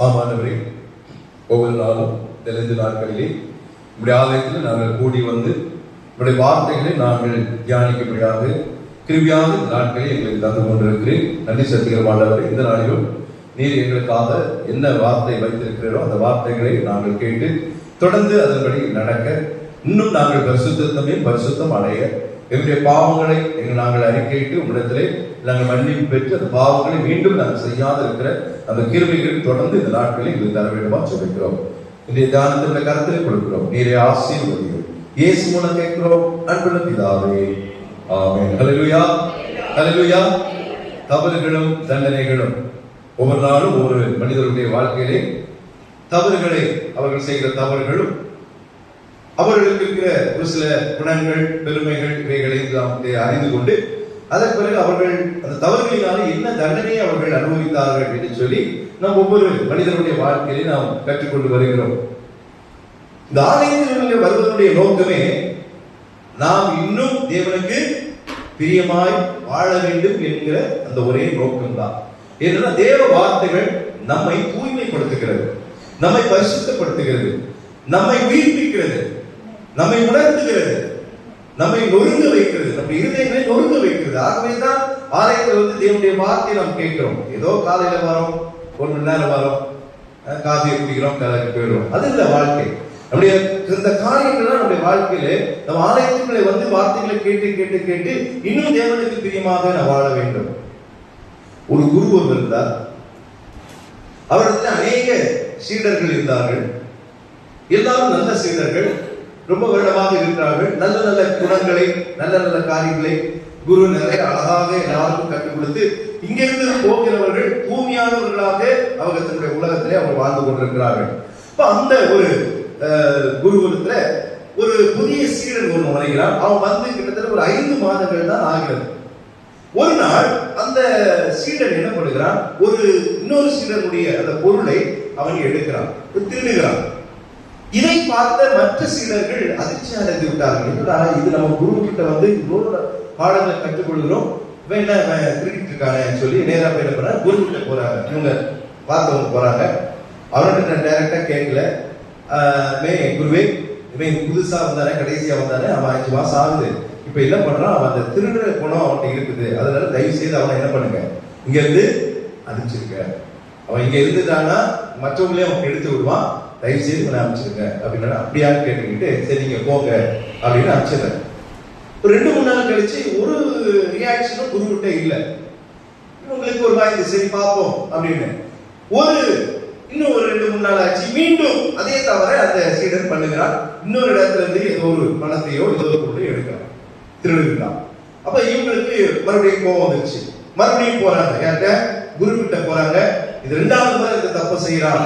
ஆமானவரே, ஒவ்வொரு நாளும் இந்த நாட்களிலே நம்முடைய ஆலயத்தில் நாங்கள் கூடி வந்து நம்முடைய வார்த்தைகளை நாங்கள் தியானிக்கும்படியாக கிருபியாக இந்த நாட்களில் எங்களுக்கு தந்து கொண்டிருக்கிறேன். நன்றி செலுத்துகிற ஆண்டவரே, இந்த நாளிலும் நீர் எங்களுக்காக என்ன வார்த்தை வைத்திருக்கிறீரோ அந்த வார்த்தைகளை நாங்கள் கேட்டு தொடர்ந்து அதன்படி நடக்க, இன்னும் நாங்கள் பரிசுத்தம் அடைய, எங்களுடைய பாவங்களை நாங்கள் அறிக்கையிட்டு உங்களிடத்திலே நாங்கள் மன்னிப்பு பெற்று அந்த பாவங்களை மீண்டும் நாங்கள் செய்யாத இருக்கிற அந்த கிருபைகள் தொடர்ந்து இந்த நாட்களில் எங்களுக்கு தர வேண்டுமா சொல்லிக்கிறோம். இன்றைய தியானத்தில் கருத்திலே கொடுக்கிறோம். நீரை ஆசீர்வதியும் இயேசு மூலம் கேட்கிறோம் அன்புள்ள பிதாவே, ஆமென். ஹல்லேலூயா, ஹல்லேலூயா. தவறுகளும் தண்டனைகளும் ஒவ்வொரு நாளும் ஒவ்வொரு மனிதருடைய வாழ்க்கையிலே தவறுகளை அவர்கள் செய்கிற தவறுகளும் அவர்களுக்கு இருக்கிற ஒரு சில குணங்கள், பெருமைகள், இவைகளை நாம் அறிந்து கொண்டு அதன் பிறகு அவர்கள் அந்த தவறுகளினாலே என்ன தண்டனையை அவர்கள் அனுபவித்தார்கள் என்று சொல்லி நாம் ஒவ்வொரு மனிதனுடைய வாழ்க்கையிலே நாம் கற்றுக்கொண்டு வருகிறோம். இந்த ஆலயத்தில் வருவதனுடைய நோக்கமே நாம் இன்னும் தேவனுக்கு பிரியமாய் வாழ வேண்டும் என்கிற அந்த ஒரே நோக்கம்தான். ஏன்னா தேவ வார்த்தைகள் நம்மை தூய்மைப்படுத்துகிறது, நம்மை பரிசுத்தப்படுத்துகிறது, நம்மை உயிர்ப்பிக்கிறது, நம்மை உணர்த்துகிறது, நம்மை நொறுங்க வைக்கிறது, நம்ம இருதயங்களை நொறுங்க வைக்கிறது. ஆகவேதான் ஆலயத்தில் தேவனுடைய வார்த்தையை நாம் கேட்கிறோம். ஏதோ காலையில வரோம், 1 மணி நேரம் வரோம், காஃபியை குடிக்கிறோம், கலக்கு போயிடுறோம். அது இல்லை வாழ்க்கை. நம்முடைய இந்த காரியங்கள்லாம் நம்முடைய வாழ்க்கையில நம்ம ஆலயத்துக்குள்ளே வந்து வார்த்தைகளை கேட்டு கேட்டு கேட்டு இன்னும் தேவனுக்கு பிரியமாக நான் வாழ வேண்டும். ஒரு குரு ஒருவர் இருந்தார். அவரிடத்தில் அநேக சீடர்கள் இருந்தார்கள். எல்லாரும் நல்ல சீடர்கள், ரொம்ப வருடமாக இருக்கிறார்கள். நல்ல நல்ல குணங்களை, நல்ல நல்ல காரியங்களை குரு நிறைய அழகாக எல்லாருக்கும் கற்றுக் கொடுத்து இங்கிருந்து போகிறவர்கள் பூமியானவர்களாக அவங்க தன்னுடைய உலகத்திலே அவர் வாழ்ந்து கொண்டிருக்கிறார்கள். இப்ப அந்த ஒரு குருகுலத்துல ஒரு புதிய சீடன் ஒன்று வருகிறான். அவன் வந்து கிட்டத்தட்ட ஒரு 5 மாதங்கள் தான் ஆகிறது. ஒரு நாள் அந்த சீடன் என்ன பண்ணுகிறான், இன்னொரு சீடனுடைய அந்த பொருளை அவன் எடுக்கிறான், திருடுகிறான். இதை பார்த்த மற்ற சீடர்கள் அதிர்ச்சி அடைந்து விட்டார்கள். இது நம்ம குரு கிட்ட வந்து இவ்வளவு பாடங்களை கற்றுக்கொள்கிறோம், வேண்டாம் திருடிட்டு இருக்கானு சொல்லி நேரா போய் என்ன பண்ண குரு கிட்ட போறாங்க. இவங்க பார்த்தவங்க போறாங்க. அவர்கிட்ட டைரக்டா கேட்கல, குருவே இவன் புதுசா வந்தானே, கடைசியா வந்தானே, அவன் 5 மாசம் ஆகுது, இப்ப என்ன பண்றான், அவன் அந்த திருடுற குணம் அவன்கிட்ட இருக்குது, அதனால தயவு செய்து அவனை என்ன பண்ணுங்க, இங்க இருந்து அனுப்பிச்சிருக்க. அவன் இங்க இருந்துட்டான்னா மற்றவங்களே அவன் எடுத்து விடுவான், தயவு செய்து இவனை அனுப்பிச்சிருங்க அப்படின்னு. அப்படியான்னு கேட்டுக்கிட்டு சரி நீங்க போங்க அப்படின்னு அனுப்பிச்சிடுறேன். ஒரு 2-3 நாள் கழிச்சு ஒரு ரியாக்ஷனும் குருக்கிட்ட இல்லை. இவங்களுக்கு ஒரு வாய்ந்து சரி பார்ப்போம் அப்படின்னு இன்னும் ஒரு 2-3 நாள் ஆச்சு. மீண்டும் அதே தவிர அந்த சீடன் பண்ணுகிறான். இன்னொரு இடத்துல இருந்து ஏதோ ஒரு பணத்தையோ ஏதோ ஒரு பொருளையோ எடுக்கிறான், திருடுகிறான். அப்ப இவங்களுக்கு மறுபடியும் கோபம் வந்துருச்சு. மறுபடியும் போறாங்க, யார்கிட்ட, குரு கிட்ட போறாங்க. இது 2வது முறை இந்த தப்பை செய்யறான்,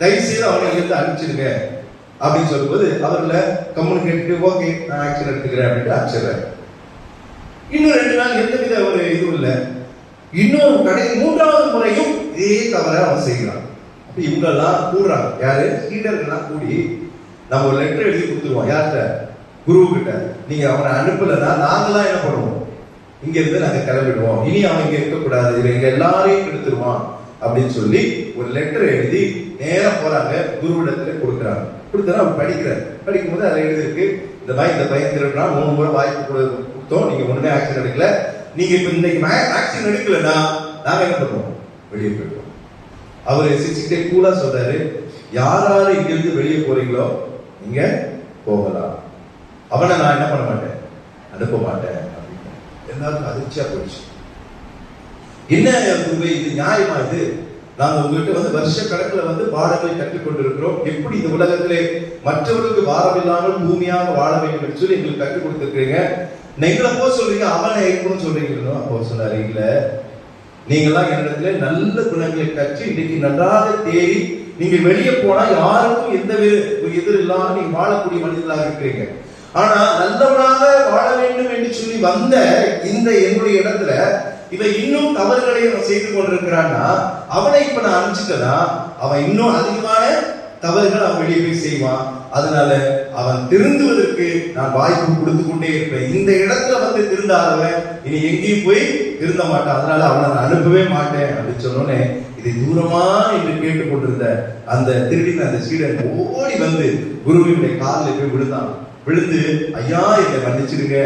தயவு செய்து அவனை இருந்து அனுப்பிச்சிருங்க அப்படின்னு சொல்லும்போது அவர்ல கம்யூனிகேட் ஓகே நான் ஆக்ஷன் எடுத்துக்கிறேன் அப்படின்ட்டு அனுப்பிச்சிடுறேன். இன்னும் 2 நாள் எந்தவித ஒரு இதுவும் இல்லை. இன்னும் 3வது முறையும் இதே தவற அவன் செய்கிறான். இவங்க எல்லாம் கூடுறாங்க, யாரு, சீடர்கள்லாம் கூடி நம்ம ஒரு லெட்டர் எழுதி கொடுத்துருவோம். யார்கிட்ட, குரு கிட்ட. நீங்க அவனை அனுப்பலன்னா நாங்களாம் என்ன பண்ணுவோம், இங்க இருந்து நாங்க கிளம்பிடுவோம், இனி அவன் இங்க இருக்கக்கூடாது, இவன் எங்க எல்லாரையும் எடுத்துருவான் அப்படின்னு சொல்லி ஒரு லெட்டர் எழுதி நேரா போறாங்க, குருவிடத்துல கொடுக்குறாங்க. கொடுத்தா அவன் படிக்கும் போது அதை எழுதிருக்கு, இந்த பையன் திருடுனா 3 முறை வாய்ப்பு கொடுத்தோம், நீங்க ஒண்ணுமே ஆக்ஷன் எடுக்கல, நீங்க இப்ப இன்னைக்கு ஆக்ஷன் எடுக்கலன்னா நாங்க என்ன பண்ணுவோம், வெளியே போயிடுவோம். அவரு சிரிச்சுக்கிட்டே கூட சொல்றாரு, யாரால இங்கிருந்து வெளியே போறீங்களோ நீங்க போகலாம், அவனை நான் என்ன பண்ண மாட்டேன், அனுப்ப மாட்டேன் அப்படின்னு. எல்லாருக்கும் அதிர்ச்சியா போயிடுச்சு. என்ன குருவே, இது நியாயமா? இது நாங்க உங்ககிட்ட வந்து வருஷ கணக்குல வந்து பாடங்களை கற்றுக்கொண்டு இருக்கிறோம், எப்படி இந்த உலகத்திலே மற்றவர்களுக்கு பாரம் இல்லாமல் பூமியாக வாழ வேண்டும் என்று சொல்லி எங்களுக்கு கற்றுக் கொடுத்துருக்கீங்க, நீங்கள போ சொல்றீங்க, அவனை இருக்கணும்னு சொல்றீங்களோ? அப்போ சொன்னாரு, இல்ல, நீங்களாம் என்னிடத்துல நல்ல குணங்களை கற்று இன்னைக்கு நன்றாக தேறி நீங்க வெளியே போனா யாருக்கும் எந்த எதிர் இல்லாம நீங்க வாழக்கூடிய மனிதர்களாக இருக்கிறீங்க. ஆனா நல்லவனாக வாழ வேண்டும் என்று சொல்லி வந்த இந்த என்னுடைய இடத்துல இவன் இன்னும் தவறுகளை செய்து கொண்டிருக்கிறான்னா அவனை இப்ப நான் அனுப்பிச்சிட்டேன்னா அவன் இன்னும் அதிகமான தவறுகள் அவன் வெளியே போய் செய்வான். அதனால அவன் திருந்துவதற்கு நான் வாய்ப்பு கொடுத்து கொண்டே இருப்பேன். இந்த இடத்துல வந்து திருந்தாதவன் இனி எங்கேயும் போய் திருந்த மாட்டான், அதனால அவனை நான் அனுப்பவே மாட்டேன் அப்படின்னு சொன்னோன்னே இது இதை தூரமா என்று கேட்டுக் கொண்டிருந்த அந்த திருடின அந்த சீடன் ஓடி வந்து குருவினுடைய காலில் போய் விழுந்தான். விழுந்து, ஐயா என்னை மன்னிச்சிடுங்க,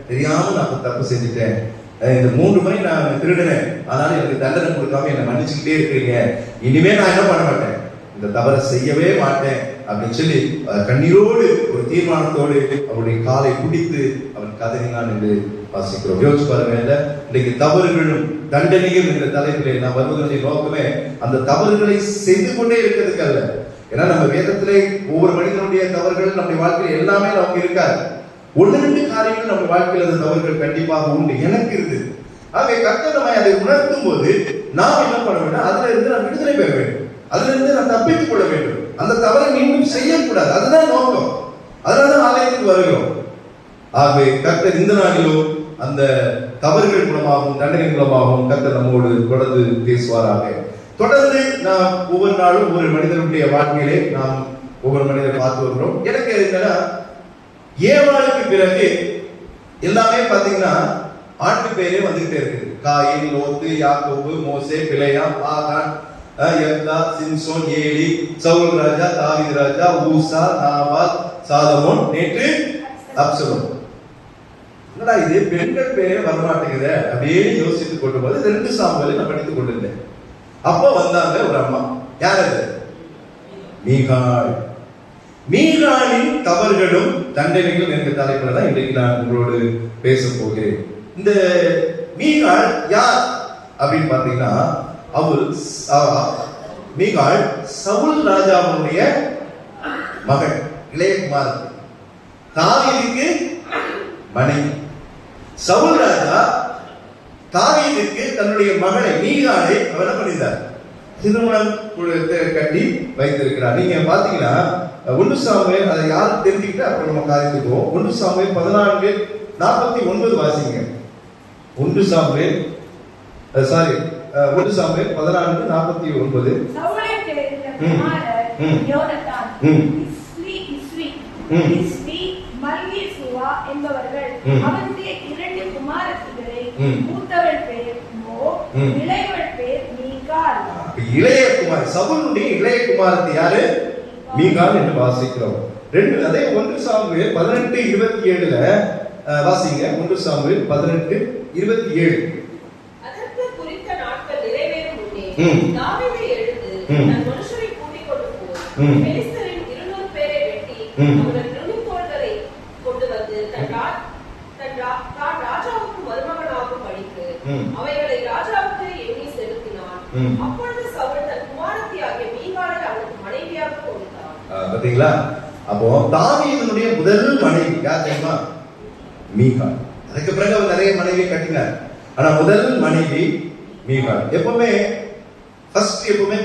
தெரியாம நான் தப்பு செஞ்சுட்டேன், இந்த 3 முறை நான் திருடினேன், அதனால எனக்கு தண்டனை கொடுக்காம என்னை மன்னிச்சுக்கிட்டே இருக்கிறீங்க, இனிமே நான் என்ன பண்ண மாட்டேன், இந்த தவறை செய்யவே மாட்டேன் அப்படின்னு சொல்லி கண்ணீரோடு ஒரு தீர்மானத்தோடு அவருடைய காலை பிடித்து அவன் கதறினான் என்று வாசிக்கிறோம். யோசிச்சு பாருங்க, இன்னைக்கு தவறுகளும் தண்டனையும் என்ற தலைப்பிலே நான் வருவதனுடைய நோக்கமே அந்த தவறுகளை செய்து கொண்டே இருக்கிறதுக்கு அல்ல. ஏன்னா நம்ம வேதத்திலே ஒவ்வொரு மனிதனுடைய தவறுகள் நம்முடைய வாழ்க்கையில் எல்லாமே நமக்கு இருக்காது. 1-2 காரியங்கள் நம்ம வாழ்க்கையில் அந்த தவறுகள் கண்டிப்பாக உண்டு, எனக்கு இருக்குது. ஆகவே கர்த்தர் நம்மை அதை உணர்த்தும் போது நாம் என்ன பண்ண வேண்டும், அதுல இருந்து நான் விடுதலை பெற வேண்டும், அதுல இருந்து நான் தப்பித்துக் கொள்ள வேண்டும், அந்த தவறை மீண்டும் செய்யக்கூடாது. அதுதான் நோக்கம். அதனால ஆலயத்துக்கு வருகிறோம். ஆகவே கர்த்தர் இந்த நாளிலும் அந்த தவறுகள் மூலமாகவும் தண்டனை மூலமாகவும் கர்த்தர் நம்மோடு தொடர்ந்து பேசுவாராக. தொடர்ந்து நாம் ஒவ்வொரு நாளும் ஒரு மனிதனுடைய வாழ்க்கையிலே நாம் ஒவ்வொரு மனிதரை பார்த்து வருகிறோம். எனக்கு என்னன்னா, ஏவாளுக்கு பிறகு எல்லாமே பாத்தீங்கன்னா ஆட்டு பேரே வந்துகிட்டே இருக்குது. காயின், லோத்து, யாக்கோபு, மோசே, பிலேயாம், ஆகான், யெப்தா, சிம்சோன், ஏலி, சவுல் ராஜா, தாவீது ராஜா, ஊசா, நாபால், சாலமோன், நேற்று அப்சலோம். என்னடா இது பெண்கள் பேரே வரமாட்டேங்குது அப்படியே யோசித்துக் கொண்டு போது 2 சாமுவேலை நான் படித்துக் கொண்டிருந்தேன். அப்போ வந்தாங்க ஒரு அம்மா. யார் அது? மீகாள். மீகாளின் தவறுகளும் தண்டனைகளும் என்ற தலைப்புல தான் இன்றைக்கு நான் உங்களோடு பேச போகிறேன். இந்த மீகாள் யார் அப்படின்னு பாத்தீங்கன்னா, மீகாள் சவுல் ராஜாவுடைய மகள், இளைய குமாரத்தி, தாவீதுக்கு மனைவி. சவுல் ராஜா தாவீதுக்கு தன்னுடைய மகளை மீகாளை அவர் என்ன பண்ணினார், திருமணம் கட்டி வைத்திருக்கிறார். நீங்க பாத்தீங்கன்னா 1 சாமுவேல், அதை யாரும் தெரிஞ்சுக்கிட்டு அப்புறம் நம்ம காரியத்துக்கு போவோம். 1 சாமுவேல் 14:49 வாசிங்க. 1 சாமுவேல் 14:49. என்பவர்கள் அவனுடைய 2 குமாரத்திகளை, மூத்தவள் பேர் மோ, இளையவள் பேர் மீகாள். இளைய குமார் சவுலுடைய இளைய குமாரத்தி யாரு? மீகாள் என்று வாசிக்கிறோம். அதே 1 சாமுவேல் 18:27 வாசிங்க. 1 சாமுவேல் 18:27. அதற்கு குறித்த நாட்கள் நிறைவேறும் முன்னே தாவீது எழுந்து தன் மனுஷரை கூட்டிக் கொண்டு போய் பெலிஸ்தரின் 200 பேரை வெட்டி அவர்கள் நுனித்தோள்களை கொண்டு வந்து தன் ராஜாவுக்கு மருமகனாகும் படிக்கு அவைகளை ராஜாவுக்கு எண்ணி செலுத்தினான். அப்பொழுது சவுல் தன் குமாரத்தியாகிய மீகாளை அவனுக்கு மனைவியாக கொடுத்தான். பாத்தீங்களா? அப்போ தாவீதுடைய முதல் மனைவி யார் தெரியுமா? மீகாள். அதுக்கு பிறகு அவர் நிறைய மனைவி கட்டினார். ஆனா முதல் மனைவி மீகாள். எப்பவுமே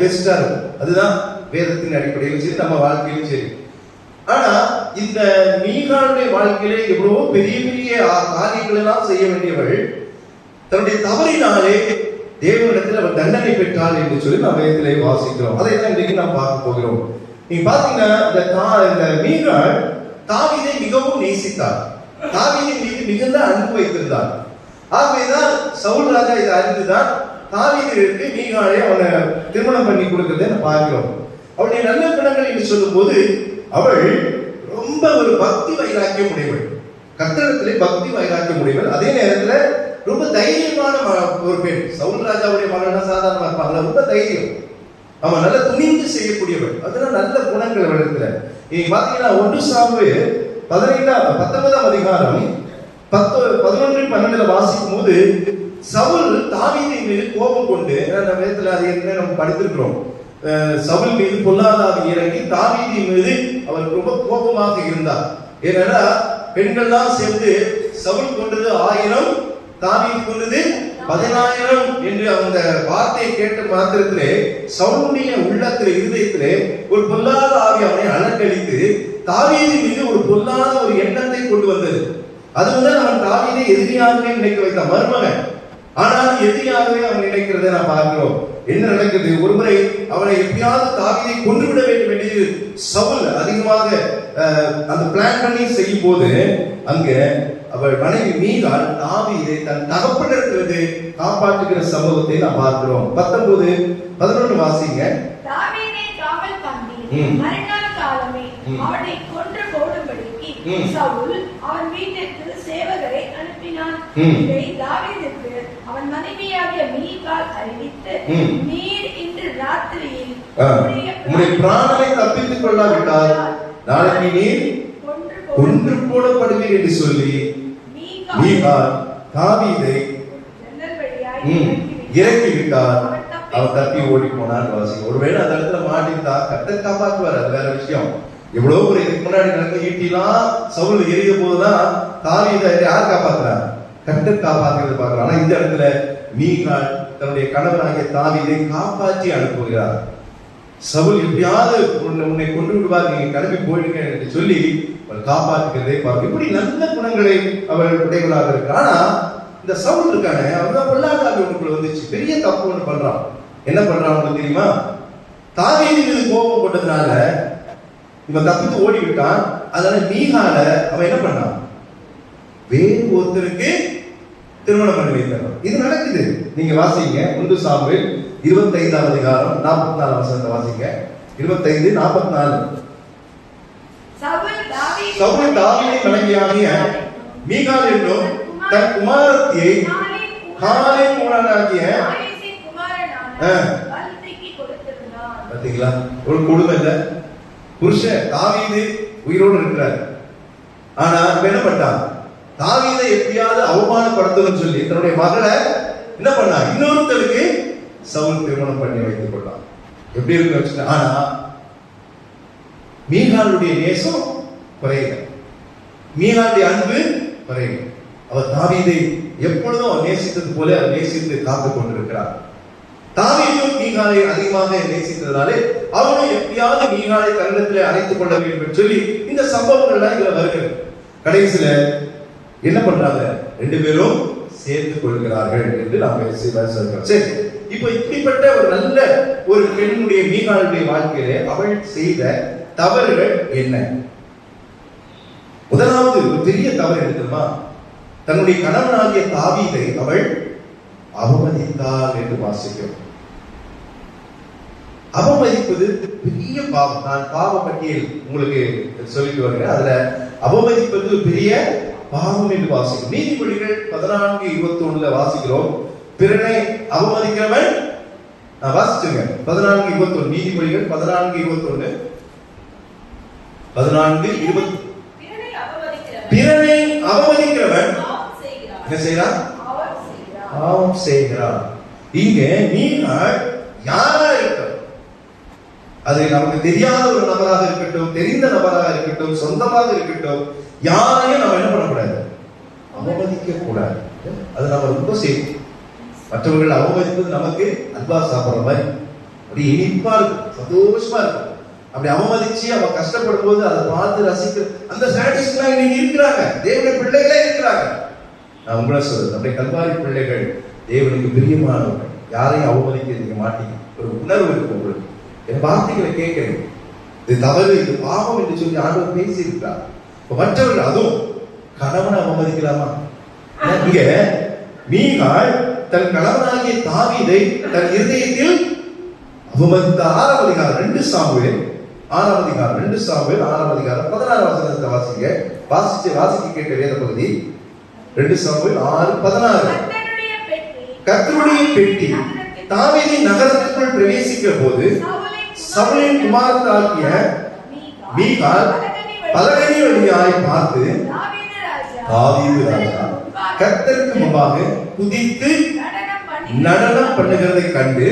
பெஸ்டா இருக்கும். அதுதான் வேதத்தின் அடிப்படையில் சரி, நம்ம வாழ்க்கையிலும் சரி. ஆனா இந்த மீகாளுடைய வாழ்க்கையிலே எவ்வளவோ பெரிய பெரிய காரியங்கள் எல்லாம் செய்ய வேண்டியவள் தன்னுடைய தவறினாலே தேவனிடத்தில் அவர் தண்டனை பெற்றாள் என்று சொல்லி நாம் வேதத்திலே வாசிக்கிறோம். அதை தான் இன்றைக்கு நாம் பார்க்க போகிறோம். நீங்க பாத்தீங்கன்னா இந்த மீகாள் தாவீதை மிகவும் நேசித்தார், தாவீதின் மீது மிகுந்த அன்பு வைத்திருந்தார். ஆகவேதான் சவுல் ராஜா இதை அறிந்துதான் தாவீதிற்கு மீகாளை அவனை திருமணம் பண்ணி கொடுக்கிறதை நம்ம பார்க்கிறோம். அவருடைய நல்ல குணங்கள் என்று சொல்லும் போது அவள் ரொம்ப ஒரு பக்தி வைராக்கியம் உடையவள், கர்த்தரிடத்திலே பக்தி வைராக்கியம் உடையவள். அதே நேரத்துல ரொம்ப தைரியமான ஒரு பெண். சவுல் ராஜாவுடைய மகள்னா சாதாரணமா இருப்பாங்க, ரொம்ப தைரியம், அவன் நல்ல துணிந்து செய்யக்கூடியவள். அதெல்லாம் நல்ல குணங்கள் அவளிடத்துல. நீங்க பாத்தீங்கன்னா 1 சாமுவேல் 19ஆம் அதிகாரம் 11-12 வாசிக்கும் போது சவுல் தாவீதின் மீது கோபம் கொண்டு, நம்ம வேதத்துல அது ஏற்கனவே நம்ம படித்திருக்கிறோம், சவுல் மீது பொல்லாதாவி இறங்கி தாவீதின் மீது அவர் ரொம்ப கோபமாக இருந்தார். ஏன்னா பெண்கள் தான் சேர்ந்து சவுல் கொண்டது 1000, தாவீது கொண்டது 10000 என்று அந்த வார்த்தையை கேட்ட மாத்திரத்திலே சவுலுடைய உள்ளத்திலே இருதயத்திலே ஒரு பொல்லாத ஆவி அவனை அலக்கழித்து தாவீது மீது ஒரு பொல்லாத ஒரு எண்ணத்தை கொண்டு வந்தது. அது முதல் அவன் தாவீதை எதிரியாகவே நினைக்க வைத்தான், மருமகன். ஆனால் எதிரியாகவே அவன் நினைக்கிறதை நான் பார்க்கிறோம். என்ன நடக்குது, ஒருமுறை அவனை எப்படியாவது தாவீதை கொன்று விட வேண்டும் என்று சவுல் அதிகமாக அந்த பிளான் பண்ணி செய்யும் போது அங்க அவள் மனைவி மீகாள் தாவீதை தன் தகப்பனிடத்திலிருந்து காப்பாற்றுகிற சம்பவத்தை நாம் பார்க்கிறோம். 19 11 வாசிங்க. தாவீதை காவல் பண்ணி ம். மறுநாள் காலமே ம். அவனை கொன்று போடும்படிக்கு ம். சவுல் அவன் வீட்டிற்கு சேவகரை அனுப்பினான். ம். இதை தாவீதுக்கு அவன் மனைவியாகிய மீகாள் அறிவித்து, ம். நீர் இன்று ராத்திரியில் உம்முடைய பிராணனை தப்பித்துக் கொள்ளாவிட்டால் நாளைக்கு நீர் கொன்று கொன்று போடப்படுவீர் என்று சொல்லி மீகாள் தாவீதை ஜன்னல் வழியாய் இறக்கி விட்டார். அவர் தப்பி ஓடி போனார். வாசிங்க. ஒருவேளை அந்த இடத்துல மாட்டிருந்தா கர்த்தர் காப்பாற்றுவார், அது வேற விஷயம். எவ்வளவு ஒரு இதுக்கு முன்னாடி நடந்த ஈட்டிலாம் சவுல் எரிய போதுதான் தாவீதை யார் காப்பாத்துறார்? கர்த்தர் காப்பாற்றுறது பார்க்கிறோம். ஆனா இந்த இடத்துல மீகாள் தன்னுடைய கணவனாகிய தாவீதை காப்பாற்றி அனுப்புகிறார். சவுல் எப்படியாவது உன்னை கொண்டு விடுவார், நீங்க கிளம்பி போயிடுங்க என்று சொல்லி அவர் காப்பாற்றுகிறதை பார்க்க. இப்படி நல்ல குணங்களை அவர் உடையவராக இருக்கிறார். ஆனா இந்த சவுல் இருக்கானே, அவன் தான் பொல்லாதாவி ஒன்றுக்குள்ள வந்துச்சு. பெரிய தப்பு ஒன்று பண்றான். என்ன பண்றான் உங்களுக்கு தெரியுமா? தாவீது மீது கோபம் கொண்டதுனால இவன் தப்பித்து ஓடி விட்டான். அதனால மீகால அவன் என்ன பண்ணான்? வேறு ஒருத்தருக்கு திருமணம் பண்ணி வைத்தான். இது நடக்குது. நீங்க வாசிங்க 1 சாமுவேல் 25ஆம் அதிகாரம் 44ஆம் வசனத்தை வாசிங்க. 25 44. சவுல் தாவீதை மனைவியாகிய மீகாள் என்னும் தன் குமாரத்தியை காலின் மூலனாகிய பாத்தீங்களா? ஒரு கொடுமை இல்ல? புருஷன் தாவீது உயிரோடு இருக்கிறார். ஆனா என்ன பண்ணான்? தாவீதை எப்படியாவது அவமானப்படுத்தணும்னு சொல்லி தன்னுடைய மகளை என்ன பண்ணா? இன்னொருத்தருக்கு சவுல் திருமணம் பண்ணி வைத்துக் கொண்டான். எப்படி இருக்கு வச்சுக்க. ஆனா மீகாளுடைய நேசம் குறையல, மீகாளுடைய அன்பு குறையல. அவர் தாவீதை எப்பொழுதும் அவர் நேசித்தது போல அவர் நேசித்து காத்துக் கொண்டிருக்கிறார். தாவீதும் மீகாலை அதிகமாக நேசித்ததாலே அவனும் எப்படியாவது மீகாலை தன்னிடத்தில் அழைத்துக் கொள்ள வேண்டும் என்று சொல்லி இந்த சம்பவங்கள்லாம் இதுல வருகிறது. கடைசியில என்ன பண்றாங்க? 2 பேரும் சேர்த்துக் கொள்கிறார்கள் என்று நாம் சொல்கிறோம். சரி, இப்ப இப்படிப்பட்ட ஒரு நல்ல ஒரு பெண்ணுடைய மீகாளுடைய வாழ்க்கையிலே அவள் செய்த தவறுகள் என்ன? முதலாவது ஒரு பெரிய தவறு எடுத்துமா, தன்னுடைய கணவனாகிய தாவீதை அவள் அவமதித்தாள் என்று வாசிக்கிறோம். அவமதிப்பது பெரிய பாவம். நான் பாவ பட்டியல் உங்களுக்கு சொல்லிட்டு வருகிறேன். அதுல அவமதிப்பது பெரிய பாவம் என்று வாசிக்கிறோம். நீதிமொழிகள் 14:21 வாசிக்கிறோம். பிறனை அவமதிக்கிறவன் வாசிச்சுங்க. 14:21 நீதிமொழிகள் 14:21 14:20 பிறனை அவமதிக்கிறவன் என்ன செய்கிறான்? பாவம் செய்கிறான். இங்க மீகாள் யாரா இருக்கட்டும், அது நமக்கு தெரியாத ஒரு நபராக இருக்கட்டும், தெரிந்த நபராக இருக்கட்டும், சொந்தமாக இருக்கட்டும், யாரையும் நம்ம என்ன பண்ணக்கூடாது? அவமதிக்க கூடாது. அது நம்ம ரொம்ப செய்யும். மற்றவர்கள் அவமதிப்பது நமக்கு அல்வா சாப்பிடுற மாதிரி அப்படி இனிப்பா இருக்கும், சந்தோஷமா இருக்கும். அப்படி அவமதிச்சு அவன் கஷ்டப்படும் போது அதை பார்த்து ரசிக்க அந்த சாட்டிஸ்ஃபை நீங்க இருக்கிறாங்க. தேவனுடைய பிள்ளைகளே இருக்கிறாங்க. நான் உங்களை சொல்றது, நம்முடைய கல்வாரி பிள்ளைகள் தேவனுக்கு பிரியமானவர்கள். யாரையும் அவமதிக்க மாட்டீங்க. ஒரு உணர்வு இருக்கு உங்களுக்கு. என் வார்த்தைகளை கேட்கிறேன். இது தவறு, இது பாவம் என்று சொல்லி ஆண்டவர் பேசி இருக்கிறார். மற்றவர்கள் அதுவும் கணவனை அவமதிக்கலாமா? இங்க மீகாள் தன் கணவனாகிய தாவீதை தன் இருதயத்தில் அவமதித்த 6ஆம் அதிகாரம் 2 சாமுவேல் 6ஆம் அதிகாரம் 2 சாமுவேல் 6ஆம் அதிகாரம் 16ஆம் வசனத்தை வாசிங்க. வாசிக்க கேட்ட வேத பகுதி 2 சாமுவேல் 6:16. கர்த்தருடைய பெட்டி தாவீதின் நகரத்துக்குள் பிரவேசிக்கிற போது சவுலின் குமாரத்தாகிய மீகாள் பலகணி வழியாய் பார்த்து தாவீது ராஜா கர்த்தருக்கு முன்பாக குதித்து நடனம் பண்ணுகிறதை கண்டு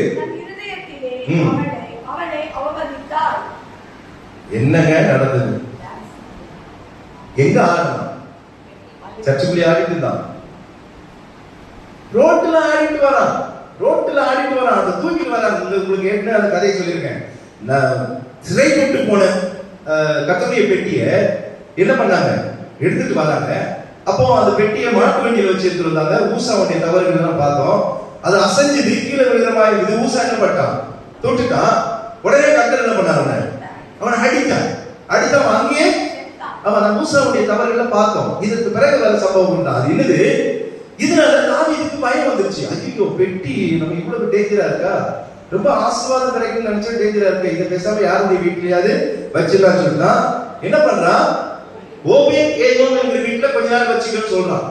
என்னங்க நடந்தது? எங்க ஆடணும்? சர்ச்சுக்குள்ளே ஆடிட்டு இருந்தான். ரோட்ல ஆடிட்டு வரான். அதை தூக்கிட்டு வரான். உங்களுக்கு ஏற்கனவே அந்த கதையை சொல்லியிருக்கேன். சிறைப்பட்டு போன கர்த்தருடைய பெட்டியை என்ன பண்ணாங்க? எடுத்துட்டு வராங்க. அப்போ அந்த பெட்டியை மாட்டு வண்டியில வச்சு எடுத்துட்டு வந்தாங்க. ஊசாவுடைய தவறுகள் எல்லாம் பார்த்தோம். அது அசைஞ்சது, கீழே விழுகிறமா இருக்குது. ஊசா என்ன பண்ணிட்டான்? தொட்டுட்டான். உடனே கர்த்தர் என்ன பண்ணாங்க? அவனை அடித்தான். அங்கேயே அவன் ஊசாவுடைய தவறுகளை பார்த்தோம். இதற்கு பிறகு வேற சம்பவம் உண்டா? அது என்னது? இதனால தாவீதுக்கு பயம் வந்துருச்சு. ஐயோ, பெட்டி நம்ம இவ்வளவு டேஞ்சரா இருக்கா? ரொம்ப ஆசீர்வாதம் கிடைக்கும் நினைச்சா டேஞ்சரா இருக்கு. இதை பேசாம யாருடைய வீட்லயாவது வச்சிடலாம் சொல்லிதான் என்ன பண்றான், ஓபேத் ஏதோம் என்ற வீட்டுல கொஞ்ச நாள் வச்சுக்கன்னு சொல்றான்.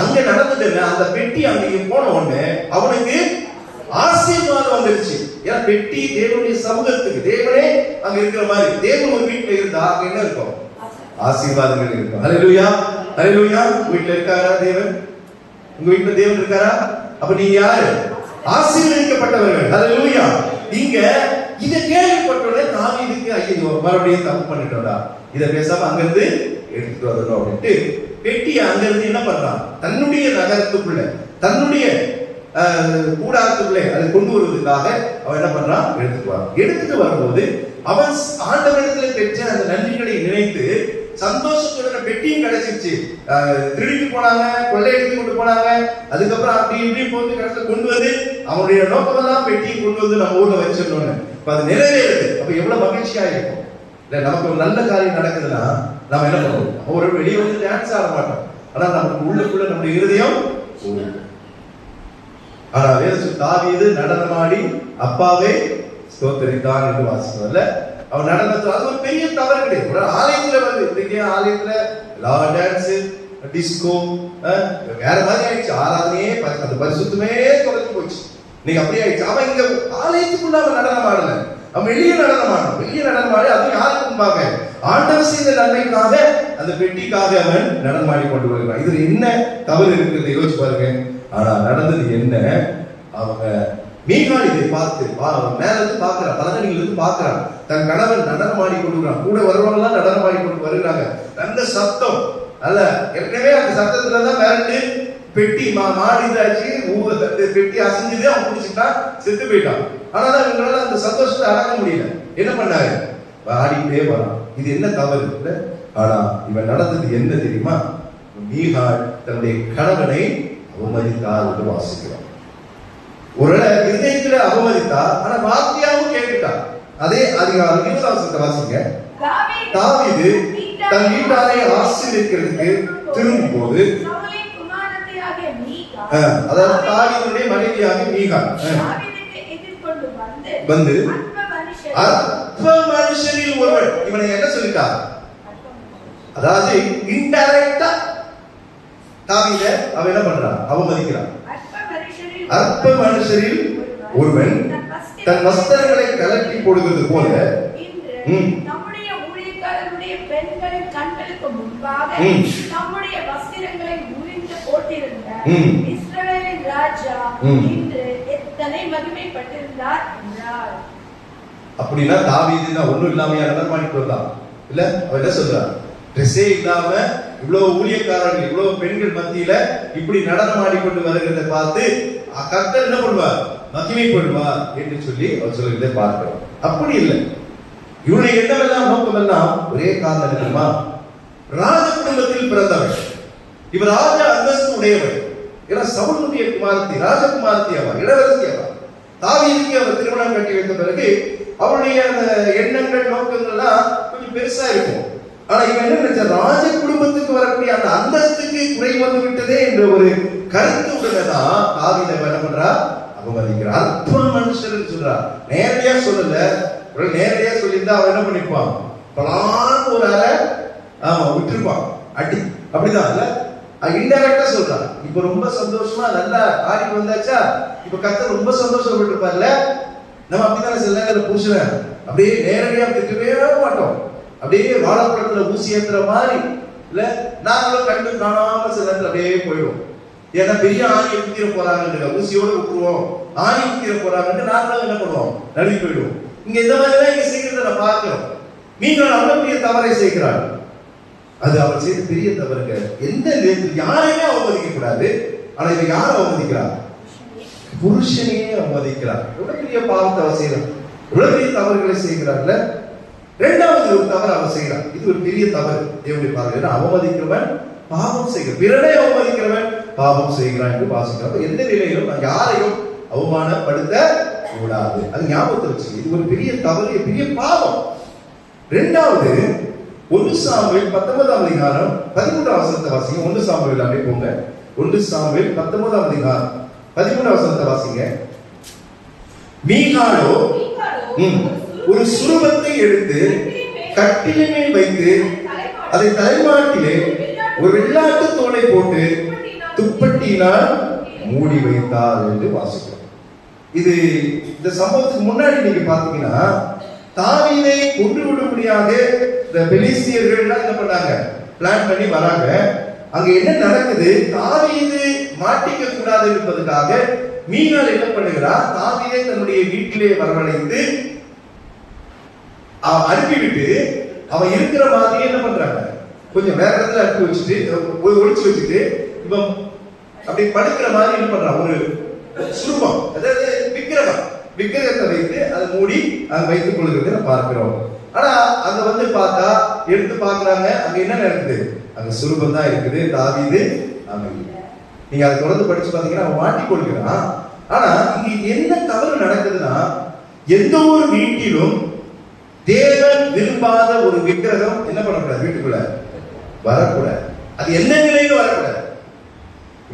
அங்க நடந்தது என்ன, அந்த பெட்டி அங்கே போன உடனே அவனுக்கு ஆசீர்வாதம் வந்துருச்சு. ஏன்னா பெட்டி தேவனுடைய சமூகத்துக்கு, தேவனே அங்க இருக்கிற மாதிரி, தேவன் ஒரு வீட்டுல இருந்தா அங்க என்ன இருக்கும், ஆசீர்வாதங்கள் இருக்கும். ஹல்லேலூயா, ஹல்லேலூயா. வீட்டுல இருக்காரா தேவன்? உங்க வீட்டுல தேவன் இருக்காரா? அப்ப நீங்க யாரு? ஆசீர்வதிக்கப்பட்டவர்கள். ஹல்லேலூயா. இங்க இத கேள்விப்பட்டோடனே தாவீதுக்கு ஐயோ மறுபடியும் தப்பு பண்ணிட்டோம்டா, இத பேசாம அங்க இருந்து எடுத்துட்டு வரணும் அப்படின்ட்டு பெட்டியை அங்க இருந்து என்ன பண்றான், தன்னுடைய நகரத்துக்குள்ள, தன்னுடைய கூடாரத்துக்குள்ளே அதை கொண்டு வருவதற்காக அவன் என்ன பண்றான், எடுத்துட்டு வரும்போது அவன் ஆண்டவரிடத்துல பெற்ற அந்த நன்றிகளை நினைத்து சந்தோஷத்துடன் பெட்டியும் கிடைச்சிருச்சு. திருடிட்டு போனாங்க, கொள்ளையடித்து கொண்டு போனாங்க, அதுக்கப்புறம் அப்படி இப்படி போட்டு கடைசியில் கொண்டு வந்து அவனுடைய நோக்கமெல்லாம் பெட்டியை கொண்டு வந்து நம்ம ஊர்ல வச்சிடணும்னு. இப்ப அது நிறைவேறுது. அப்ப எவ்வளவு மகிழ்ச்சியா இருக்கும் இல்ல. நமக்கு ஒரு நல்ல காரியம் நடக்குதுன்னா நம்ம என்ன பண்ணுவோம், ஒரு வெளியே வந்து டான்ஸ் ஆட மாட்டோம், ஆனா நமக்கு உள்ளுக்குள்ள நம்முடைய இருதயம். ஆனா வேதத்தில் தாவீது நடனமாடி அப்பாவே ஸ்தோத்திரித்தான் என்று வாசிக்கிறோம்ல. அவன் நடனத்தை, அது ஒரு பெரிய தவறு கிடையாது. ஒரு ஆலயத்துல வந்து இன்னைக்கு ஆலயத்துல எல்லா டான்ஸ் டிஸ்கோ வேற மாதிரி ஆயிடுச்சு. ஆராதனையே அந்த பரிசுத்தமே தொலைஞ்சு போச்சு. இன்னைக்கு அப்படியே ஆயிடுச்சு. அவன் இங்க ஆலயத்துக்குள்ள அவன் நடனம் ஆடல, அவன் வெளியே நடனம் ஆடணும். வெளியே நடனம் ஆடி அதுவும் யாருக்கு முன்பாக, ஆண்டவர் செய்த நன்மைக்காக, அந்த பெட்டிக்காக அவன் நடனம் ஆடி கொண்டு வருகிறான். இதுல என்ன தவறு இருக்குது யோசிச்சு பாருங்க. ஆனா நடந்தது என்ன, அவங்க மீகால் இதை பார்த்து அவன் மேல இருந்து பாக்குறான், பலகணிகள் இருந்து பாக்குறான், தன் கணவன் நடனம் ஆடி கொண்டு கூட வருவாங்க எல்லாம் நடனம் ஆடி கொண்டு வருகிறாங்க. நல்ல சத்தம் அல்ல, ஏற்கனவே அந்த சத்தத்துலதான் மிரண்டு பெட்டி மாடிதாச்சு, பெட்டி அசைஞ்சது, அவன் குடிச்சுட்டான், செத்து போயிட்டான். ஆனா இவங்களால அந்த சந்தோஷத்தை அடக்க முடியல. என்ன பண்ணாரு, ஆடிக்கிட்டே வரான். இது என்ன தவறு இல்ல. ஆனா இவன் நடந்தது என்ன தெரியுமா, மீகால் தன்னுடைய கணவனை அவமதித்தார் என்று வாசிக்கிறோம். ஒரு இதயத்துல அவமதித்தார், ஆனா வார்த்தையாவும் கேட்டுட்டார். அதே அதிகாரம் 20 வாசிங்க. தாவீது தன் வீட்டாரை ஆசீர்வதிக்கிறதுக்கு திரும்பும் போது, அதாவது தாவீதுடைய மனைவியாக மீகால் வந்து அற்ப மனுஷரில் ஒருவன், இவனை என்ன சொல்லிட்டார், அதாவது இன்டைரக்டா தாவீதை அவன் என்ன பண்றான், அவமதிக்கிறான். அற்ப மனுஷரில் ஒருவன் தன் வஸ்திரங்களை கலட்டி போடுகிறது போல நம்முடைய ஊழியக்காரருடைய பெண்களின் கண்களுக்கு முன்பாக நம்முடைய வஸ்திரங்களை உரிந்து போட்டிருந்த இஸ்ரவேலின் ராஜா இன்று எத்தனை மகிமைப்பட்டிருந்தார் என்றார். அப்படின்னா தாவீது ஒண்ணும் இல்லாம நடனம் பண்ணிட்டு வந்தான் இல்ல. அவன் என்ன சொல்றான், ட்ரெஸ்ஸே இல்லாம இவ்வளவு ஊழியக்காரர்கள், இவ்வளவு பெண்கள் மத்தியில இப்படி நடனம் ஆடிக்கொண்டு வருகிறத பார்த்து கர்த்தர் என்ன பண்ணுவார், மகிமைப்படுவார் என்று சொல்லி அவர் சொல்லுகிறதை பார்க்கிறோம். அப்படி இல்லை. இவருடைய எண்ணமெல்லாம் நோக்கமெல்லாம் ஒரே காரணம் தெரியுமா, ராஜ குடும்பத்தில் பிறந்தவர், இவர் ராஜ அந்தஸ்து உடையவர். ஏன்னா சவுலுடைய குமாரத்தி, ராஜகுமாரத்தி அவர், இளவரசி அவர். தாவீதுக்கு அவர் திருமணம் கட்டி வைத்த பிறகு அவருடைய அந்த எண்ணங்கள் நோக்கங்கள்லாம் கொஞ்சம் பெருசா இருக்கும். ஆனா இவன் என்ன நினைச்ச, ராஜ குடும்பத்துக்கு வரக்கூடிய அந்த அந்தஸ்துக்கு குறை வந்து விட்டதே என்ற ஒரு கருத்து உடனேதான் தாவீதை என்ன பண்றா, அவமதிக்கிறார். அற்ப மனுஷன் சொல்றார். நேரடியா சொல்லல, ஒரு நேரடியா சொல்லியிருந்தா அவன் என்ன பண்ணிருப்பான், பலான்னு ஒரு அரை விட்டுருப்பான் அடி. அப்படிதான் இல்ல, இன்டைரக்டா சொல்றான். இப்ப ரொம்ப சந்தோஷமா நல்லா ஆடிட்டு வந்தாச்சா, இப்ப கர்த்தர் ரொம்ப சந்தோஷப்பட்டு இருப்பார்ல. நம்ம அப்படித்தானே சில நேரத்துல புருஷனை அப்படியே நேரடியா திட்டவே மாட்டோம், அப்படியே வாழைப்பழத்துல ஊசி ஏத்துற மாதிரி இல்ல, நாங்களும் கண்டு காணாம சில நேரத்துல அப்படியே போயிடுவோம். ஏன்னா பெரிய ஆணியை குத்திர போறாங்க, ஊசியோட விட்டுருவோம், ஆணி குத்திர போறாங்கன்னு நாங்களும் என்ன பண்ணுவோம், நழுவி போயிடுவோம். இங்க இந்த மாதிரி இங்க செய்கிறத நான் பார்க்கிறோம். நீங்கள் அவ்வளவு பெரிய தவறை செய்கிறார், அது அவர் செய்த பெரிய தவறுங்க. எந்த நேரத்தில் யாரையுமே அவமதிக்க கூடாது. ஆனா இவன் யாரை அவமதிக்கிறார், புருஷனையே அவமதிக்கிறார். எவ்வளவு பெரிய பாவத்தை அவர் செய்யறார், எவ்வளவு பெரிய தவறுகளை செய்கிறார்ல. இரண்டாவது ஒரு தவறு அவர் செய்கிறார், இது ஒரு பெரிய தவறு தேவனுடைய பார்வை. அவமதிக்கிறவன் பாவம் செய்கிறான், பிறனை அவமதிக்கிறவன் பாவம் செய்கிறான் என்று வாசிக்கிறோம். எந்த நிலையிலும் நான் யாரையும் அவமானப்படுத்த கூடாது, அது ஞாபகத்தில் வச்சு. இது ஒரு பெரிய தவறு, பெரிய பாவம். இரண்டாவது 1 சாமுவேல் 19 அதிகாரம் 13 வசனத்தை வாசிங்க. 1 சாமுவேல் அப்படியே போங்க. 1 சாமுவேல் 19 அதிகாரம் 13 வசனத்தை வாசிங்க. மீகாலோ ஒரு சுரூபத்தை எடுத்து கட்டிலின் மேல் வைத்து அதை தலைமாட்டிலே ஒரு வெள்ளாட்டு தோலை போட்டு துப்பட்டியினால் மூடி வைத்தார் என்று வாசிக்கிறோம். இது இந்த சம்பவத்துக்கு முன்னாடி நீங்க பாத்தீங்கன்னா தாவீதை கொன்று விடும்படியாக இந்த பெலிஸ்தியர்கள் என்ன பண்ணாங்க, பிளான் பண்ணி வராங்க. அங்க என்ன நடக்குது, தாவீது மாட்டிக்க கூடாது என்பதற்காக மீகால் என்ன பண்ணுகிறார், தாவீதை தன்னுடைய வீட்டிலே வரவழைத்து அனுப்பிவிட்டு அவன் இருக்கிற மாதிரி என்ன பண்றாங்க, கொஞ்சம் வேற இடத்துல அனுப்பி வச்சுட்டு ஒளிச்சு வச்சுட்டு இப்ப அப்படி படுக்கிற மாதிரி என்ன பண்றான், ஒரு சுரூபம், அதாவது விக்கிரகத்தை வைத்து அதை மூடி அங்க வைத்துக் கொள்கிறத பார்க்கிறோம். ஆனா அங்க வந்து பார்த்தா எடுத்து பாக்குறாங்க, அங்க என்ன நடக்குது, அங்க சுரூபம் தான் இருக்குது, தாவீது அங்க இல்லை. நீங்க அதை தொடர்ந்து படிச்சு பாத்தீங்கன்னா அவன் மாட்டிக் கொள்கிறான். ஆனா இங்க என்ன தவறு நடக்குதுன்னா, எந்த ஒரு வீட்டிலும் தேவன் விரும்பாத ஒரு விக்கிரகம் என்ன பண்ணக்கூடாது, வீட்டுக்குள்ள வரக்கூடாது. அது என்ன நிலையிலும் வரக்கூடாது.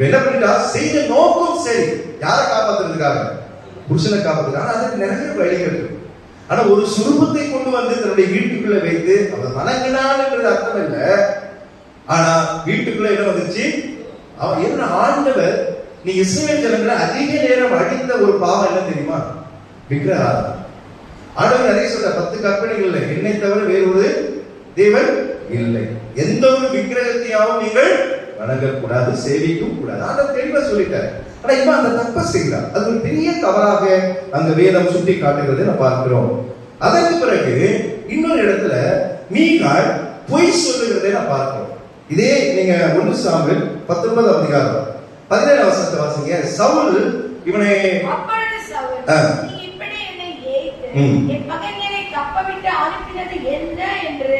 என்ன பண்ணிட்டா, செய்த நோக்கம் சரி, யாரை காப்பாத்துறதுக்காக, புருஷனை காப்பாத்துறதுக்காக. அதுக்கு நிறைய வழிகள் இருக்கு. ஆனா ஒரு சுரூபத்தை கொண்டு வந்து தன்னுடைய வீட்டுக்குள்ள வைத்து அவன் வணங்கினான்ன்றது அர்த்தம் இல்லை. ஆனா வீட்டுக்குள்ள என்ன வந்துச்சு, அவன் என்ன ஆண்டவர், நீ இஸ்ரவேல் ஜனங்களை அதிக நேரம் அடித்த ஒரு பாவம் என்ன தெரியுமா, விக்கிரகாராதனை. ஆண்டவர் நிறைய சொல்ற 10 கற்பனைகள் என்னை தவிர வேறு ஒரு தேவன் இல்லை, எந்த ஒரு விக்கிரகத்தையாவும் நீங்கள் வணங்கக்கூடாது, சேவிக்கவும் கூடாது. ஆண்டவர் தெளிவா சொல்லிட்டாரு. ஆனா இவன் அந்த தப்ப செய்யலாம். அது ஒரு பெரிய தவறாக அந்த வேதம் சுட்டி காட்டுகிறதை நான் பார்க்கிறோம். அதற்கு பிறகு இன்னொரு இடத்துல மீகால் பொய் சொல்லுகிறதை நான் பார்க்கிறோம். இதே நீங்க 1 சாமுவேல் 19 அதிகாரம் 17 வசனத்தை வாசிங்க. சவுல் இவனை என் பகைஞரை தப்பவிட்டு அனுப்பினது என்ன என்று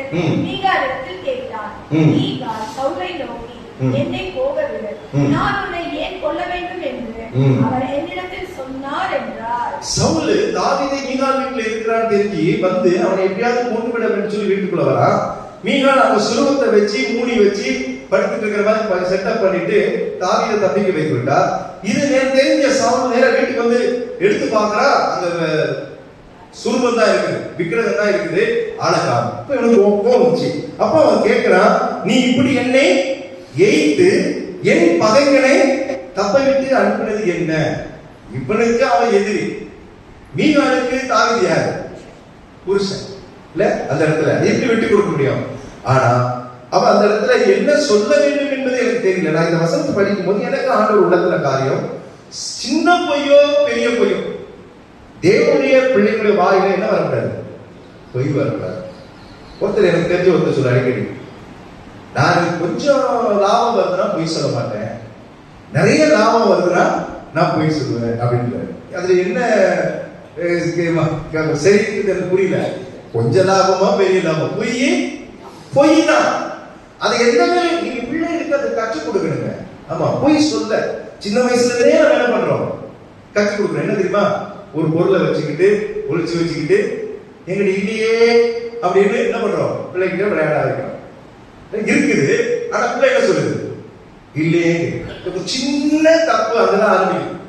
மீகாலிடத்தில் கேட்டான். மீகால் சவுலை நோக்கி, என்னை போகவில்லை, நான் உன்னை ஏன் கொல்ல வேண்டும் என்று அவர் என்னிடத்தில் சொன்னார் என்றார். சவுல் தாவீதை மீகால் வீட்டில் இருக்கிறான்னு தெரிஞ்சு வந்து அவனை எப்படியாவது கொண்டு விட வேண்டும் சொல்லி வீட்டுக்குள்ள வரான். மீகால் அவங்க சுலபத்தை வச்சு மூடி வச்சு படுத்துட்டு இருக்கிற மாதிரி செட்டப் பண்ணிட்டு தாவீதை தப்பிக்க வைத்து விட்டார். இது தெரிஞ்ச சவுல் நேர வீட்டுக்கு வந்து எடுத்து பார்க்கறா, அங்க சுரூபம் தான் இருக்குது, விக்கிரகம் தான் இருக்குது, ஆளக்காம். இப்ப இவனுக்கு கோபம் வந்துச்சு. அப்ப அவன் கேட்கிறான், நீ இப்படி என்னை எய்த்து என் பகைஞனை தப்ப விட்டு அனுப்பினது என்ன? இவனுக்கு அவன் எதிரி, மீகாலுக்கு தாவீது யாரு, புருஷன் இல்ல. அந்த இடத்துல எப்படி விட்டு கொடுக்க முடியும்? ஆனா அவன் அந்த இடத்துல என்ன சொல்ல வேண்டும் என்பது எனக்கு தெரியல. நான் இந்த வசனத்தை படிக்கும் போது எனக்கு ஆண்டவர் உள்ளத்துல காரியம், சின்ன பொய்யோ பெரிய பொய்யோ தேவனுடைய பிள்ளைகளுடைய வாயில என்ன வரக்கூடாது, பொய் வரக்கூடாது. ஒருத்தர் எனக்கு தெரிஞ்ச ஒருத்தர் சொல்ல அடிக்கடி, நான் கொஞ்சம் லாபம் வருதுன்னா பொய் சொல்ல மாட்டேன், நிறைய லாபம் வருதுன்னா நான் பொய் சொல்லுவேன் அப்படின்னு. அதுல என்ன சரி எனக்கு புரியல. கொஞ்சம் லாபமா பெரிய லாபம், பொய் தான். அது எந்த நீங்க பிள்ளைகளுக்கு அதை கற்றுக் கொடுக்கணுங்க. ஆமா, பொய் சொல்ல சின்ன வயசுல இருந்தே நம்ம என்ன பண்றோம், கற்றுக் கொடுக்கணும். என்ன தெரியுமா, ஒரு பொருளை வச்சுக்கிட்டு ஒளிச்சு வச்சுக்கிட்டு எங்கடி இல்லையே அப்படின்னு என்ன பண்றோம், பிள்ளைகிட்ட விளையாட வைக்கிறோம். இருக்குது, ஆனா பிள்ளை என்ன சொல்லுது, இல்லையே. சின்ன தப்பு அங்கதான் ஆரம்பிக்கும்.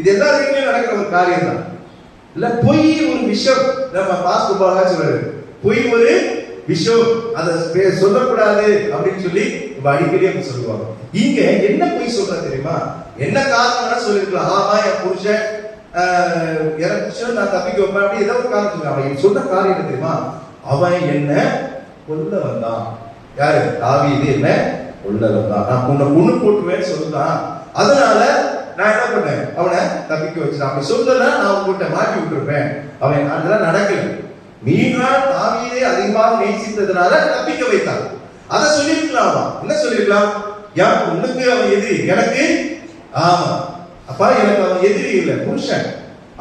இது எல்லா வீட்லயும் நடக்கிற ஒரு காரியம் தான். இல்ல பொய் ஒரு விஷயம், நம்ம பாஸ்கோபாலா சொல்றாரு, பொய் ஒரு விஷயம், அதை சொல்லக்கூடாது அப்படின்னு சொல்லி அடிக்கடி அவங்க சொல்லுவாங்க. இங்க என்ன பொய் சொல்ற தெரியுமா, என்ன காரணம் சொல்லிருக்கலாம், ஆமா என் புருஷன் எனக்கு நான் தப்பிக்க வைப்பேன் அப்படி ஏதோ ஒரு காரணம் சொல்லுவாங்க. அவன் சொன்ன காரியம் என்ன தெரியுமா, அவன் என்ன கொல்ல வந்தான். யாரு, தாவீது என்ன கொல்ல வந்தான், நான் உன்னை கொண்டு போட்டுவேன்னு சொல்லுதான். அதனால நான் என்ன பண்ணேன், அவனை தப்பிக்க வச்சுட்டான். அப்படி சொல்லல நான் உங்ககிட்ட மாட்டி விட்டுருப்பேன். அவன் அதெல்லாம் நடக்கல. மீகால் தாவீதை அதிகமாக நேசித்ததுனால தப்பிக்க வைத்தான். அதை சொல்லிருக்கலாம். என்ன சொல்லிருக்கலாம், யார் உனக்கு அவன் எதிரி, எனக்கு ஆமா அப்பா எனக்கு அவன் எதிரி இல்லை, புருஷன்,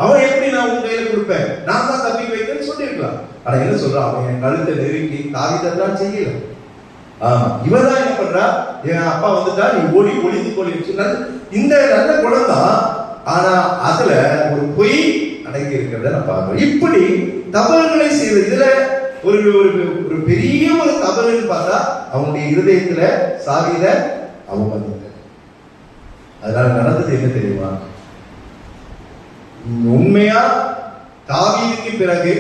அவன் எப்படி நான் உங்க கையில கொடுப்பேன், நான் தான் தப்பிக்க வைத்தேன்னு சொல்லிருக்கலாம். ஆனா என்ன சொல்றான், அவன் என் கழுத்தை நெருங்கி தாவீதெல்லாம் செய்யல. இவதான் என்ன பண்றா, என் அப்பா வந்துட்டா நீ ஓடி ஒளிந்து கொள்ளி. இந்த நல்ல குணம் தான், ஆனா அதுல ஒரு பொய் அடங்கி இருக்கிறத நான் பார்க்கிறேன். இப்படி தவறுகளை செய்வது, இதுல ஒரு ஒரு பெரிய ஒரு தவறுன்னு பார்த்தா அவனுடைய இருதயத்துல சாவித அவமதித்த. அதனால நடந்தது என்ன தெரியுமா, உண்மையா தாவீதுக்கு பிறகு,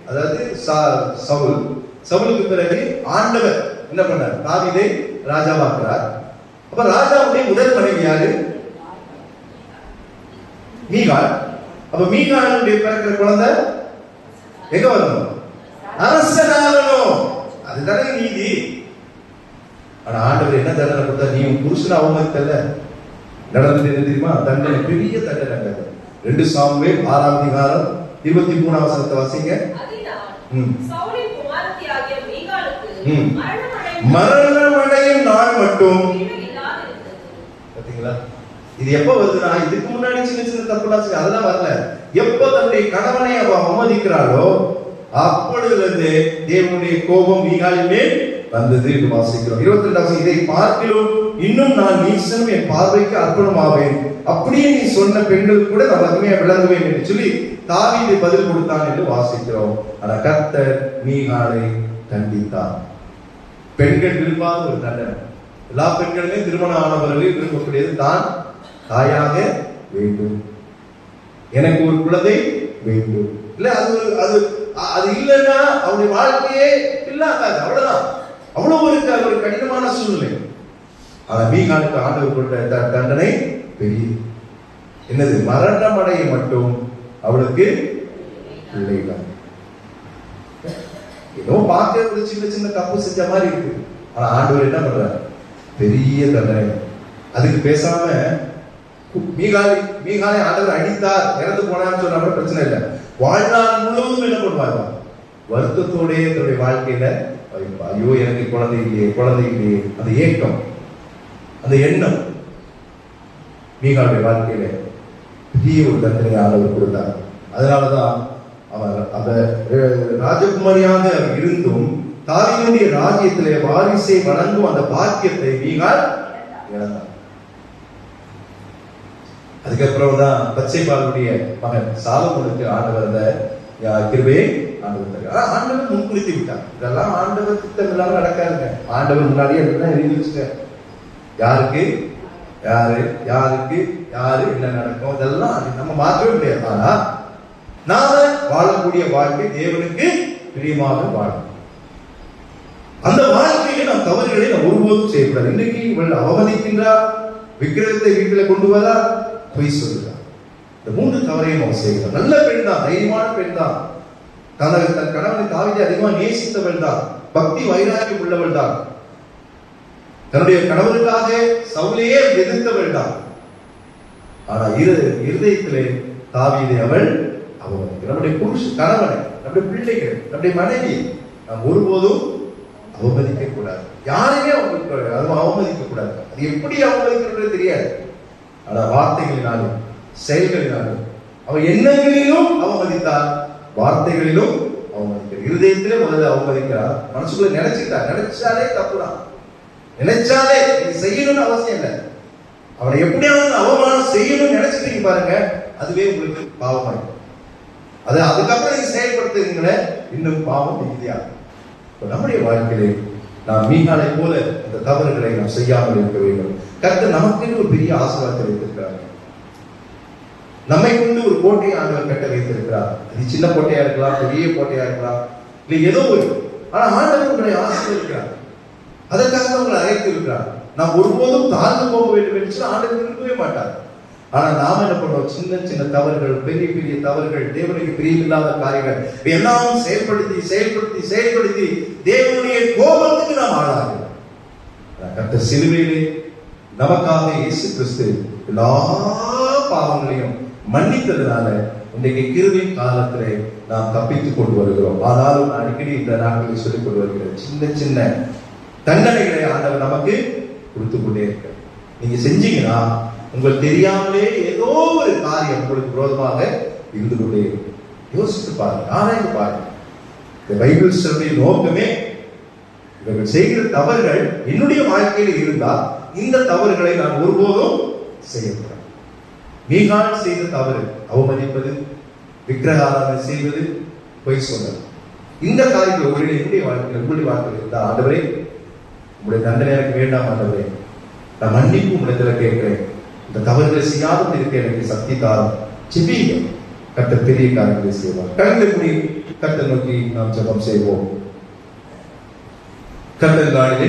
அதாவது சவுலுக்கு பிறகு ஆண்டவர் என்ன பண்ணார்? தாவீதை ராஜாவாக்குறார். அப்ப ராஜாவுடைய முதல் மனைவி யாரு? மீகாள். அப்ப மீகாளுடைய பிறக்கிற குழந்தை எங்க வரணும்? அரசனாகணும். அதுதானே நீதி. ஆனா ஆண்டவர் என்ன தண்டனை கொடுத்தா? நீ உன் புருஷனை அவமதித்தல்ல, நடந்தது என்ன தெரியுமா? தண்டனை, பெரிய தண்டனை. 2 சாமுவேல் 6ஆம் அதிகாரம் 23ஆம் வசனத்தை வாசிங்க. மரணமடையும் நாள் மட்டும். பாத்தீங்களா? இது எப்ப வருதுன்னா, இதுக்கு முன்னாடி சின்ன சின்ன தப்புலாம் அதெல்லாம் வரல. எப்ப தன்னுடைய கணவனை அவ அவமதிக்கிறாளோ அப்பொழுது தேவனுடைய கோபம் மீகாளின் மேல் வந்தது என்று வாசிக்கிறோம். 22 இதை பார்க்கிலும் இன்னும் நான் நீசனும் என் பார்வைக்கு அர்ப்பணமாவேன், அப்படியே நீ சொன்ன பெண்கள் கூட நான் மகிமையா விளங்குவேன் என்று சொல்லி தாவீது பதில் கொடுத்தான் என்று வாசிக்கிறோம். ஆனா கர்த்தர் மீகாளை தண்டித்தார். பெண்கள் விரும்பாத ஒரு தண்டனை. எல்லா பெண்களுமே திருமணம் ஆனவர்களே விரும்பக்கூடியது தான் தாயாக வேண்டும், எனக்கு ஒரு குழந்தை வேண்டும். இல்ல அது இல்லைன்னா அவருடைய வாழ்க்கையே இல்லாத அவ்வளவுதான். அவ்வளவு ஒரு கடினமான சூழ்நிலை. ஆனா மீகாளுக்கு ஆண்டவர் கொடுத்த தண்டனை பெரிய என்னது? மரணமடைய மட்டும் அவளுக்கு பிள்ளைகள். ஏதோ பார்க்க ஒரு சின்ன சின்ன தப்பு செஞ்ச மாதிரி இருக்கு. ஆனா ஆண்டவர் என்ன பண்றார்? பெரிய தண்டனை. அதுக்கு பேசாம மீகாலை ஆண்டவர் அடித்தார், இறந்து போனான்னு சொன்னா பிரச்சனை இல்லை. வாழ்நாள் முழுவதும் என்ன பண்ணுவாங்க? வருத்தத்தோட தன்னுடைய வாழ்க்கையில ஐயோ எனக்கு குழந்தை இல்லையே, அந்த ஏக்கம், அந்த எண்ணம் மீகாலுடைய வாழ்க்கையில பெரிய ஒரு தண்டனை ஆண்டவர் கொடுத்தார். அதனாலதான் அவர் அந்த ராஜகுமாரியாக இருந்தும் தாவீதுடைய ராஜ்யத்திலே வாரிசை வழங்கும் அந்த பாக்கியத்தை மீகால் இழந்தார். அதுக்கப்புறம் தான் பச்சைபாலுடைய மகன் சாலமோனுக்கு ஆண்டவர் அந்த கிருபையை ஆண்டவர் முன்குறித்து விட்டார். இதெல்லாம் ஆண்டவர் திட்டம் இல்லாம நடக்காதுங்க. ஆண்டவர் முன்னாடியே எல்லாம் எழுதி வச்சுட்டார். யாருக்கு என்ன நடக்கும் இதெல்லாம் நம்ம மாற்றவே முடியாது. ஆனா நாம வாழக்கூடிய வாழ்க்கை தேவனுக்கு பிரியமாக வாழும். அந்த வாழ்க்கையில நாம் தவறுகளை நாம் ஒருபோதும் செய்யக்கூடாது. இன்னைக்கு இவள் அவமதிக்கின்றார், விக்கிரகத்தை வீட்டுல கொண்டு வரா, பொய் சொல்லுகிறார். இந்த 3 தவறையும் அவன் செய்கிறார். நல்ல பெண் தான், தைரியமான பெண் தான், தன் கணவனை தாவீதை அதிகமாக நேசித்தவள் தான், பக்தி வைராக்கியம் உள்ளவள் தான், தன்னுடைய கணவனுக்காக சவுலையே எதிர்த்தவள் தான். ஆனா இருதயத்திலே தாவீதை அவள் அவமதிக்கிறாள். நம்முடைய கணவனை, நம்முடைய பிள்ளைகள், நம்முடைய மனைவி நாம் ஒருபோதும் அவமதிக்க கூடாது. யாரையுமே அவமதிக்க கூடாது. அது எப்படி அவமதிக்கிறது தெரியாது. ஆனா வார்த்தைகளினாலும் செயல்களினாலும் அவ எண்ணங்களிலும் அவமதித்தார், வார்த்தைகளிலும் அவமதிக்கிறார். இருதயத்திலே முதல்ல அவமதிக்கிறார், மனசுக்குள்ள நினைச்சாலே தப்புதான். நினைச்சாலே இது செய்யணும்னு அவசியம் இல்லை. அவனை எப்படியாவது அவமானம் செய்யணும்னு நினைச்சிட்டீங்க பாருங்க, அதுவே உங்களுக்கு பாவமா இருக்கும். அது அதுக்கப்புறம் நீங்க செயல்படுத்துறீங்களே, இன்னும் பாவம் மிகுதியாகும். நம்முடைய வாழ்க்கையிலே நாம் மீகாலை போல அந்த தவறுகளை நாம் செய்யாமல் இருக்க வேண்டும். கர்த்தர் நமக்கு ஒரு பெரிய ஆசீர்வாதத்தை வைத்திருக்கிறார். நம்மை கொண்டு ஒரு கோட்டையை ஆண்டவர் கட்ட வைத்திருக்கிறார். அது சின்ன கோட்டையா இருக்கலாம், பெரிய கோட்டையா இருக்கலாம், இல்லை ஏதோ ஒரு. ஆனா ஆண்டவர் உங்களை ஆசீர்வதிக்கிறார். அதற்காக உங்களை அழைத்து இருக்கிறார். நாம் ஒருபோதும் தாழ்ந்து போக வேண்டும் என்று ஆண்டவர் விரும்பவே மாட்டார். ஆனா நாம என்ன பண்றோம்? சின்ன சின்ன தவறுகள், பெரிய பெரிய தவறுகள், தேவனுக்கு பிரியமில்லாத காரியங்கள் எல்லாம் செயல்படுத்தி தேவனுடைய கோபத்துக்கு நாம் ஆளாகிறோம். கர்த்தர் சிலுவையிலே நமக்காக இயேசு கிறிஸ்து எல்லா பாவங்களையும் மன்னித்ததுனால இன்றைக்கு கிருபையின் காலத்திலே நாம் தப்பித்துக் கொண்டு வருகிறோம். ஆனாலும் அடிக்கடி இந்த நாட்களில் சொல்லிக் கொண்டு வருகிறேன், சின்ன சின்ன தண்டனைகளை ஆண்டவர் நமக்கு கொடுத்து கொண்டே இருக்க. நீங்க செஞ்சீங்கன்னா உங்களுக்கு தெரியாமலே ஏதோ ஒரு காரியம் உங்களுக்கு விரோதமாக இருந்து கொண்டே யோசித்து பாருங்க, ஆராய்ந்து பாருங்க. இந்த பைபிள் ஸ்டடியுடைய நோக்கமே இவர்கள் செய்கிற தவறுகள் என்னுடைய வாழ்க்கையில் இருந்தால் இந்த தவறுகளை நான் ஒருபோதும் செய்யக்கூடாது. மீகாள் செய்த தவறு அவமதிப்பது, விக்கிரக ஆராதனை செய்வது, பொய் சொன்னது. இந்த காரியங்கள் ஒரு என்னுடைய வாழ்க்கையில் உங்களுடைய வாழ்க்கையில் இருந்தால், ஆண்டவரே உங்களுடைய தண்டனை எனக்கு வேண்டாம், ஆண்டவரே நான் மன்னிப்பு உங்களிடத்துல கேட்கிறேன், இந்த தவறுகளை செய்யாமல் இருக்க எனக்கு சக்தி தாரும். ஜெபிங்க. கர்த்தர் பெரிய காரியங்களை செய்வார். கண்களை மூடி கர்த்தர் நோக்கி நாம் ஜெபம் செய்வோம். கர்த்தர் நாளிலே